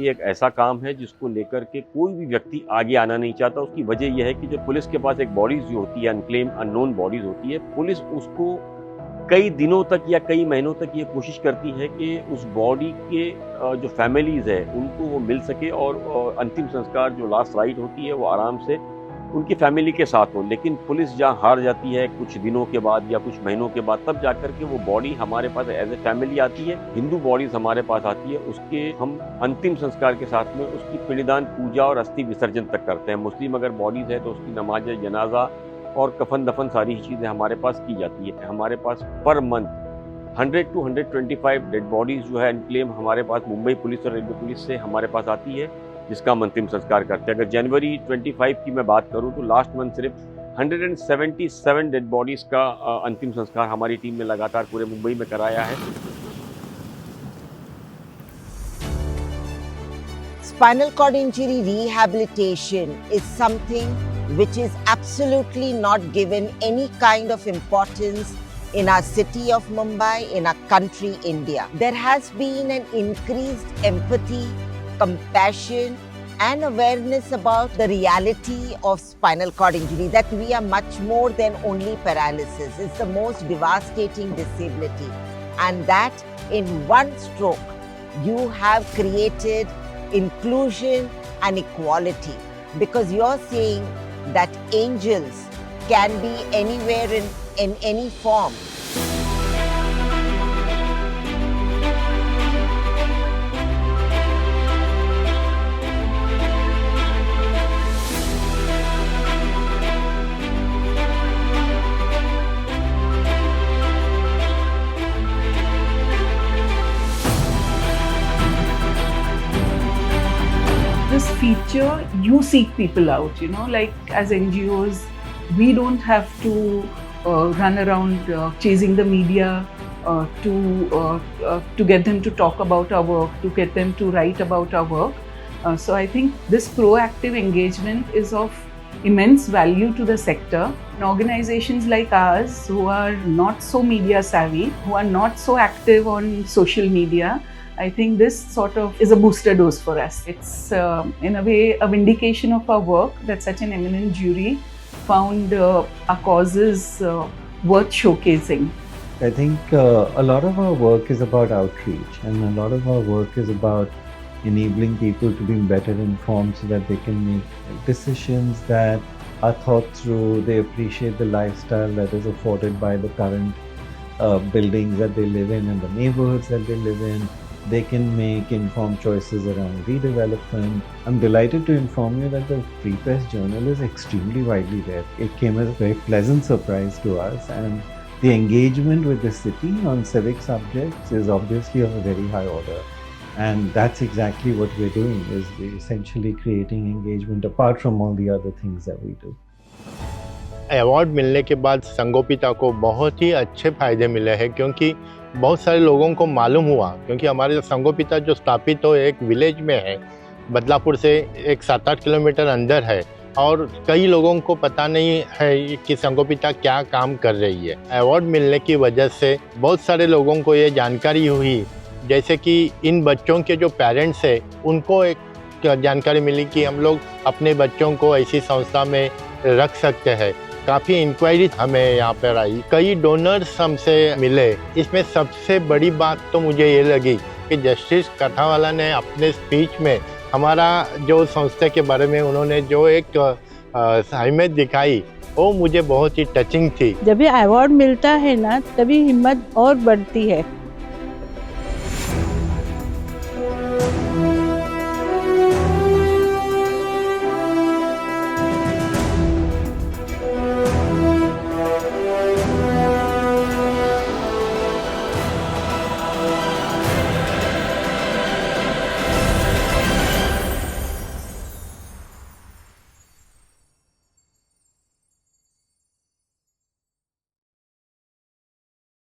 ये एक ऐसा काम है जिसको लेकर के कोई भी व्यक्ति आगे आना नहीं चाहता। उसकी वजह यह है कि जो पुलिस के पास एक बॉडीज जो होती है, अनक्लेम अननोन बॉडीज होती है, पुलिस उसको कई दिनों तक या कई महीनों तक ये कोशिश करती है कि उस बॉडी के जो फैमिलीज है उनको वो मिल सके और अंतिम संस्कार जो लास्ट राइट होती है वो आराम से उनकी फैमिली के साथ हो। लेकिन पुलिस जहाँ हार जाती है कुछ दिनों के बाद या कुछ महीनों के बाद, तब जाकर के वो बॉडी हमारे पास एज ए फैमिली आती है। हिंदू बॉडीज हमारे पास आती है, उसके हम अंतिम संस्कार के साथ में उसकी पिंडदान, पूजा और अस्थि विसर्जन तक करते हैं। मुस्लिम अगर बॉडीज है तो उसकी नमाज जनाजा और कफन दफन सारी चीज़ें हमारे पास की जाती है। हमारे पास per month 100 to 125 dead bodies जो है अनक्लेम हमारे पास मुंबई पुलिस और रेलवे पुलिस से हमारे पास आती है, जिसका हम अंतिम संस्कार करते हैं। अगर जनवरी 25 की मैं बात करूं तो लास्ट मंथ सिर्फ 177 डेड बॉडीज का अंतिम संस्कार हमारी टीम ने लगातार पूरे मुंबई में कराया है। Spinal cord injury rehabilitation is something which is absolutely not given any kind of importance in our city of Mumbai, in our country, India. There has been an increased empathy, compassion and awareness about the reality of spinal cord injury, that we are much more than only paralysis. It's the most devastating disability, and that in one stroke you have created inclusion and equality, because you're saying that angels can be anywhere in any form. This feature, you seek people out, like as NGOs, we don't have to run around chasing the media to get them to talk about our work, to get them to write about our work. So I think this proactive engagement is of immense value to the sector. And organizations like ours who are not so media savvy, who are not so active on social media, I think this sort of is a booster dose for us. It's in a way a vindication of our work that such an eminent jury found our causes worth showcasing. I think a lot of our work is about outreach, and a lot of our work is about enabling people to be better informed so that they can make decisions that are thought through. They appreciate the lifestyle that is afforded by the current buildings that they live in and the neighborhoods that they live in. They can make informed choices around redevelopment. I'm delighted to inform you that the Free Press Journal is extremely widely read. It came as a very pleasant surprise to us, and the engagement with the city on civic subjects is obviously of a very high order. And that's exactly what we're doing, is we're essentially creating engagement apart from all the other things that we do. Award मिलने के बाद संगोपिता को बहुत ही अच्छे फायदे मिले हैं, क्योंकि बहुत सारे लोगों को मालूम हुआ, क्योंकि हमारे संगोपिता जो स्थापित हो एक विलेज में है, बदलापुर से एक 7-8 किलोमीटर अंदर है, और कई लोगों को पता नहीं है कि संगोपिता क्या काम कर रही है। अवार्ड मिलने की वजह से बहुत सारे लोगों को ये जानकारी हुई, जैसे कि इन बच्चों के जो पेरेंट्स हैं उनको एक जानकारी मिली कि हम लोग अपने बच्चों को ऐसी संस्था में रख सकते हैं। काफ़ी इंक्वायरी हमें यहाँ पर आई, कई डोनर्स हमसे मिले। इसमें सबसे बड़ी बात तो मुझे ये लगी कि जस्टिस कथावाला ने अपने स्पीच में हमारा जो संस्था के बारे में उन्होंने जो एक अहमियत दिखाई, वो मुझे बहुत ही टचिंग थी। जब ये अवार्ड मिलता है ना, तभी हिम्मत और बढ़ती है।